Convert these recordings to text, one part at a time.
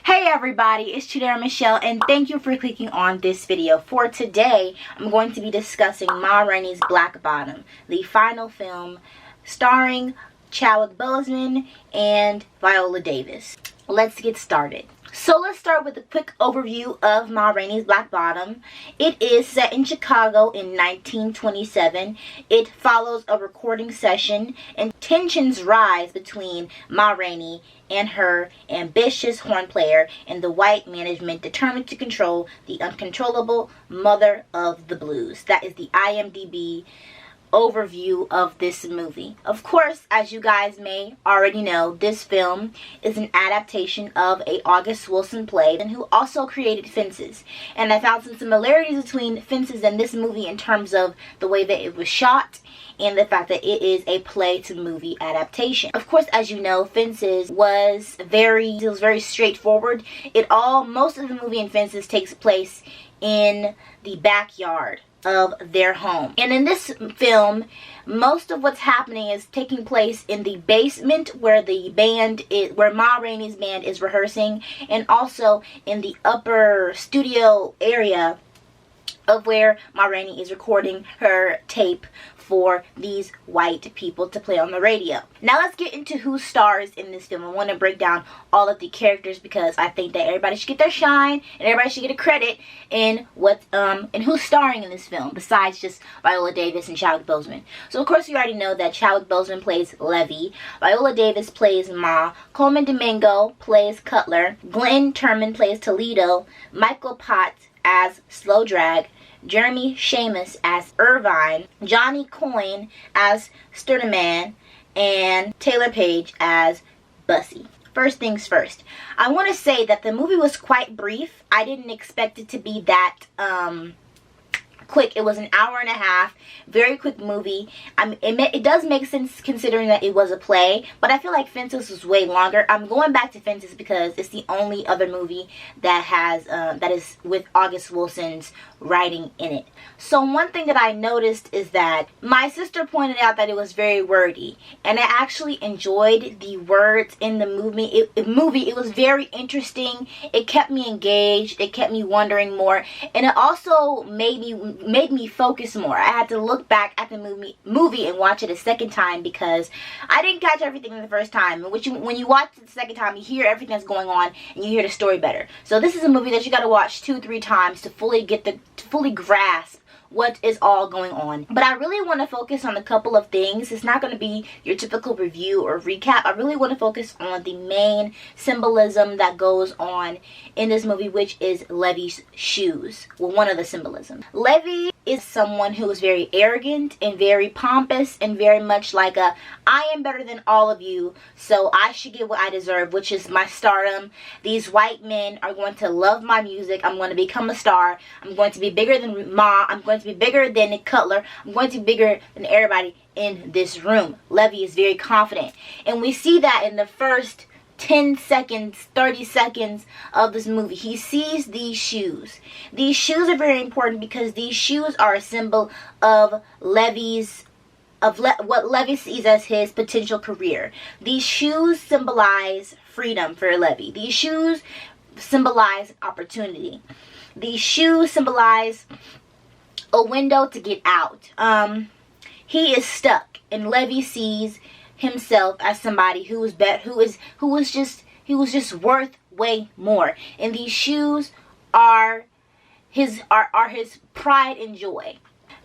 Hey everybody, it's Chideramichelle and thank you for clicking on this video. For today, I'm going to be discussing Ma Rainey's Black Bottom, the final film starring Chadwick Boseman and Viola Davis. Let's get started. So let's start with a quick overview of Ma Rainey's Black Bottom. It is set in Chicago in 1927. It follows a recording session and tensions rise between Ma Rainey and her ambitious horn player and the white management determined to control the uncontrollable mother of the blues. That is the IMDb overview of this movie. Of course, as you guys may already know, this film is an adaptation of a August Wilson play and who also created Fences. And I found some similarities between Fences and this movie in terms of the way that it was shot and the fact that it is a play to movie adaptation. Of course, as you know, Fences was very straightforward. Most of the movie in Fences takes place in the backyard of their home. And in this film, most of what's happening is taking place in the basement where where Ma Rainey's band is rehearsing, and also in the upper studio area of where Ma Rainey is recording her tape for these white people to play on the radio. Now let's get into who stars in this film. I want to break down all of the characters because I think that everybody should get their shine and everybody should get a credit in who's starring in this film besides just Viola Davis and Chadwick Boseman. So of course you already know that Chadwick Boseman plays Levy, Viola Davis plays Ma, Coleman Domingo plays Cutler, Glenn Turman plays Toledo, Michael Potts as Slow Drag, Jeremy Shamus as Irvine, Johnny Coyne as Sturdyman, and Taylor Page as Bussy. First things first, I want to say that the movie was quite brief. I didn't expect it to be that quick. It was an hour and a half, very quick movie. It does make sense considering that it was a play, but I feel like Fences was way longer. I'm going back to Fences because it's the only other movie that is with August Wilson's writing in it. So one thing that I noticed is that my sister pointed out that it was very wordy, and I actually enjoyed the words in the movie. It was very interesting. It kept me engaged. It kept me wondering more, and it also made me focus more. I had to look back at the movie and watch it a second time because I didn't catch everything the first time. And when you watch it the second time, you hear everything that's going on and you hear the story better. So this is a movie that you got to watch 2-3 times to fully grasp what is all going on. But I really want to focus on a couple of things. It's not going to be your typical review or recap. I really want to focus on the main symbolism that goes on in this movie, which is Levy's shoes. Well, one of the symbolism. Levy is someone who is very arrogant and very pompous and very much like I am better than all of you, so I should get what I deserve, which is my stardom. These white men are going to love my music. I'm going to become a star. I'm going to be bigger than Ma. I'm going to be bigger than Cutler. I'm going to be bigger than everybody in this room. Levy is very confident, and we see that in the first 10 seconds, 30 seconds of this movie. He sees these shoes. These shoes are very important because these shoes are a symbol of what Levy sees as his potential career. These shoes symbolize freedom for Levy. These shoes symbolize opportunity. These shoes symbolize a window to get out. He is stuck, and Levy sees himself as somebody who was just worth way more, and these shoes are his pride and joy.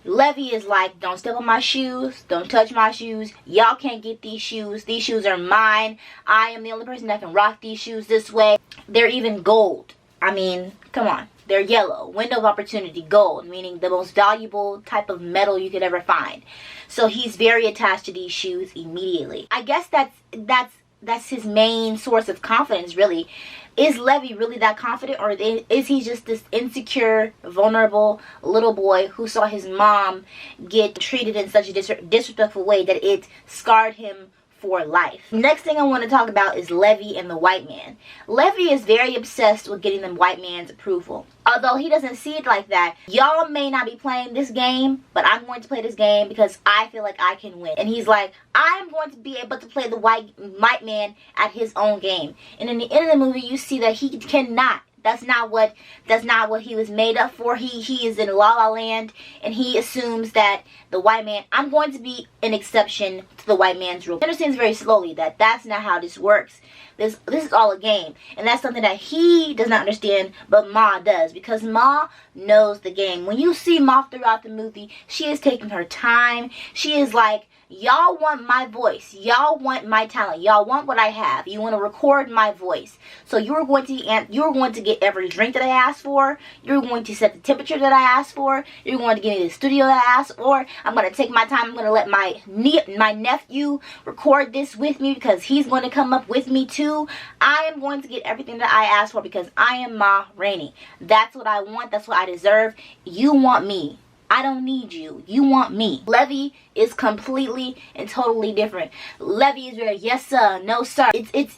Levy is like, don't step on my shoes, don't touch my shoes, y'all can't get these shoes are mine, I am the only person that can rock these shoes this way. They're even gold. I mean, come on. They're yellow. Window of opportunity, gold, meaning the most valuable type of metal you could ever find. So he's very attached to these shoes immediately. I guess that's his main source of confidence, really. Is Levy really that confident, or is he just this insecure, vulnerable little boy who saw his mom get treated in such a disrespectful way that it scarred him for life. Next thing I want to talk about is Levy and the white man. Levy is very obsessed with getting the white man's approval. Although he doesn't see it like that. Y'all may not be playing this game, but I'm going to play this game because I feel like I can win. And he's like, I'm going to be able to play the white man at his own game. And in the end of the movie, you see that he cannot. That's not what he was made up for. He is in La La Land, and he assumes that the white man, I'm going to be an exception to the white man's rule. He understands very slowly that that's not how this works. This is all a game, and that's something that he does not understand, but Ma does, because Ma knows the game. When you see Ma throughout the movie, she is taking her time. She is like, y'all want my voice. Y'all want my talent. Y'all want what I have. You want to record my voice. So you're going to get every drink that I asked for. You're going to set the temperature that I asked for. You're going to give me the studio that I asked for. I'm going to take my time. I'm going to let my nephew record this with me because he's going to come up with me too. I am going to get everything that I asked for because I am Ma Rainey. That's what I want. That's what I deserve. You want me. I don't need you. You want me. Levy is completely and totally different. Levy is very yes sir, no sir. It's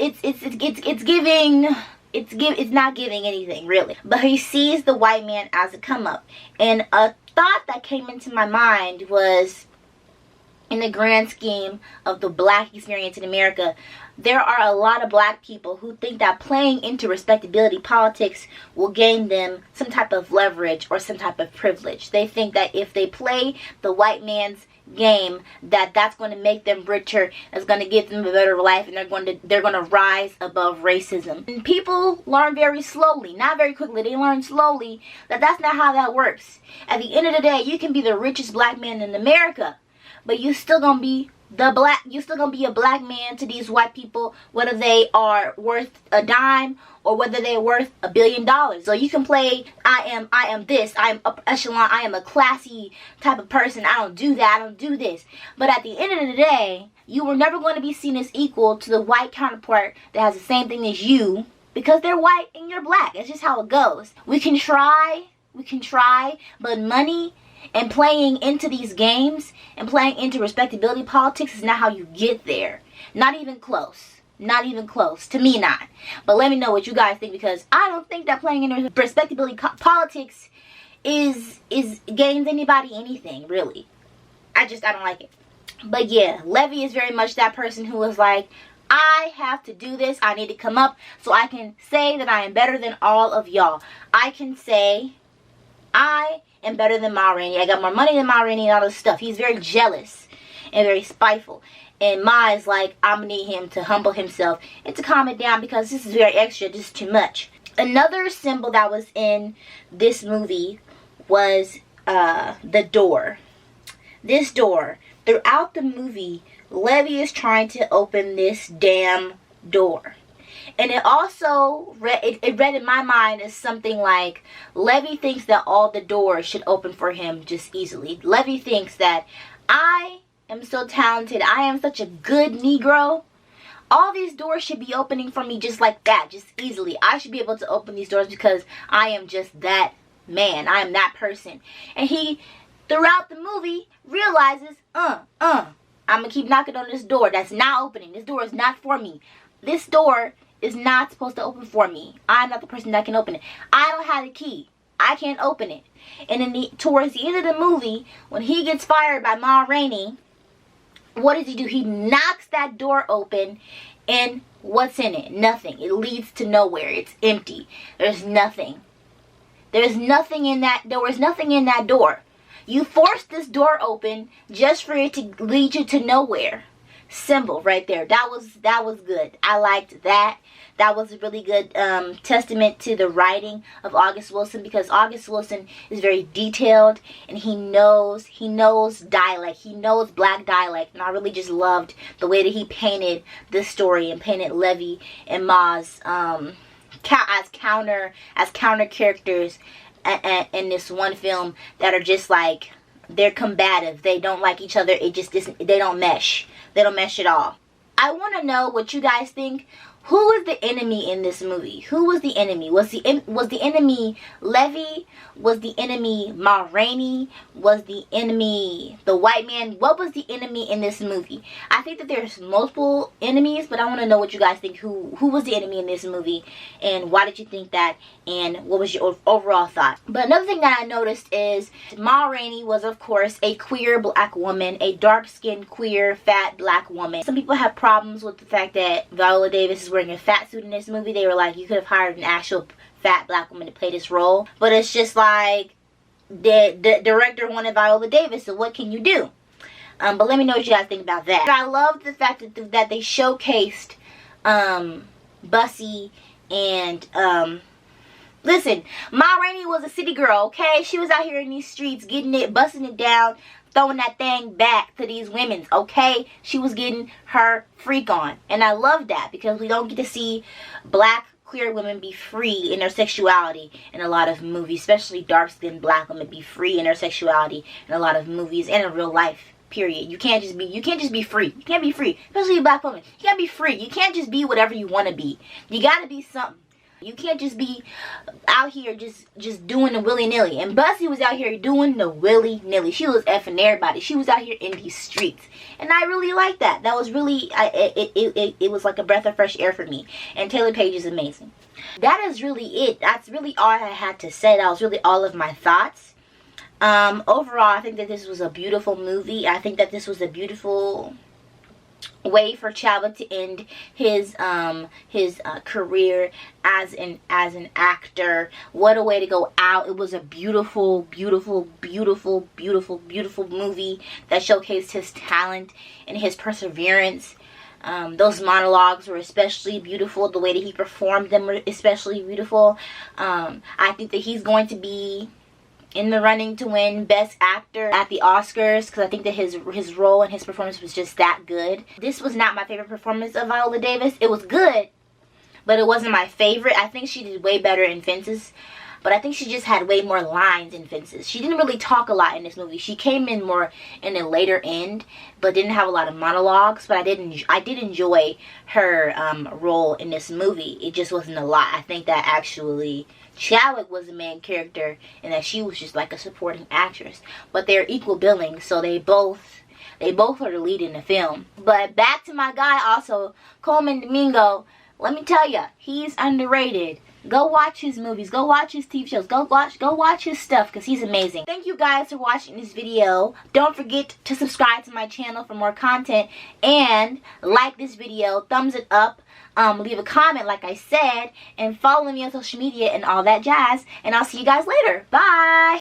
not giving anything really. But he sees the white man as a come up. And a thought that came into my mind was, in the grand scheme of the black experience in America, there are a lot of black people who think that playing into respectability politics will gain them some type of leverage or some type of privilege. They think that if they play the white man's game, that's going to make them richer, it's going to give them a better life, and they're going to rise above racism. And people learn very slowly, not very quickly. They learn slowly that that's not how that works. At the end of the day, you can be the richest black man in America, but you're still gonna be a black man to these white people, whether they are worth a dime or whether they're worth $1 billion. So you can play, I am this, I am upper echelon, I am a classy type of person, I don't do that, I don't do this. But at the end of the day, you were never going to be seen as equal to the white counterpart that has the same thing as you, because they're white and you're black. It's just how it goes. We can try, but money and playing into these games and playing into respectability politics is not how you get there. Not even close. Not even close. To me, not. But let me know what you guys think, because I don't think that playing into respectability politics is gains anybody anything, really. I don't like it. But yeah, Levy is very much that person who is like, I have to do this. I need to come up so I can say that I am better than all of y'all. I can say I am better than Ma Rainey. I got more money than Ma Rainey and all this stuff. He's very jealous and very spiteful. And Ma is like, I'm going to need him to humble himself and to calm it down because this is very extra. This is too much. Another symbol that was in this movie was the door. This door. Throughout the movie, Levy is trying to open this damn door. And it also read in my mind as something like, Levy thinks that all the doors should open for him just easily. Levy thinks that I am so talented, I am such a good Negro, all these doors should be opening for me just like that, just easily. I should be able to open these doors because I am just that man, I am that person. And he, throughout the movie, realizes, I'm going to keep knocking on this door that's not opening. This door is not for me. This door is not supposed to open for me. I'm not the person that can open it. I don't have the key. I can't open it. And towards the end of the movie, when he gets fired by Ma Rainey, what does he do? He knocks that door open, and what's in it? Nothing. It leads to nowhere. It's empty. There's nothing. There's nothing in that. There was nothing in that door. You forced this door open just for it to lead you to nowhere. Symbol right there. That was good. I liked that. That was a really good testament to the writing of August Wilson, because August Wilson is very detailed and he knows dialect. He knows black dialect, and I really just loved the way that he painted this story and painted Levy and Ma's as counter characters in this one film that are just like, they're combative. They don't like each other. It just isn't, they don't mesh. They don't mesh at all. I want to know what you guys think. Who was the enemy in this movie? Who was the enemy? Was the enemy Levy? Was the enemy Ma Rainey? Was the enemy the white man? What was the enemy in this movie? I think that there's multiple enemies, but I want to know what you guys think. Who was the enemy in this movie, and why did you think that, and what was your overall thought? But another thing that I noticed is Ma Rainey was, of course, a queer black woman, a dark-skinned, queer, fat black woman. Some people have problems with the fact that Viola Davis is wearing a fat suit in this movie. They were like, you could have hired an actual fat black woman to play this role. But it's just like, the director wanted Viola Davis, so what can you do? But let me know what you guys think about that. I love the fact that they showcased Bussy and listen, Ma Rainey was a city girl, okay? She was out here in these streets getting it, busting it down, throwing that thing back to these women, okay? She was getting her freak on. And I love that, because we don't get to see black queer women be free in their sexuality in a lot of movies, especially dark-skinned black women be free in their sexuality in a lot of movies and in real life. Period. You can't just be free. You can't be free, especially a black woman. You can't be free. You can't just be whatever you want to be. You got to be something. You can't just be out here just doing the willy-nilly. And Bussy was out here doing the willy-nilly. She was effing everybody. She was out here in these streets. And I really liked that. That was really, it was like a breath of fresh air for me. And Taylor Page is amazing. That is really it. That's really all I had to say. That was really all of my thoughts. Overall, I think that this was a beautiful movie. I think that this was a beautiful way for Chadwick to end his career as an actor. What a way to go out. It was a beautiful, beautiful, beautiful, beautiful, beautiful movie that showcased his talent and his perseverance. Those monologues were especially beautiful. The way that he performed them were especially beautiful. I think that he's going to be in the running to win Best Actor at the Oscars, because I think that his role and his performance was just that good. This was not my favorite performance of Viola Davis. It was good, but it wasn't my favorite. I think she did way better in Fences, but I think she just had way more lines in Fences. She didn't really talk a lot in this movie. She came in more in the later end, but didn't have a lot of monologues. But I did enjoy her role in this movie. It just wasn't a lot. I think that actually Chadwick was the main character and that she was just like a supporting actress. But they're equal billing, so they both are the lead in the film. But back to my guy also, Coleman Domingo. Let me tell you, he's underrated. Go watch his movies. Go watch his TV shows. Go watch his stuff, because he's amazing. Thank you guys for watching this video. Don't forget to subscribe to my channel for more content. And like this video. Thumbs it up. Leave a comment like I said. And follow me on social media and all that jazz. And I'll see you guys later. Bye.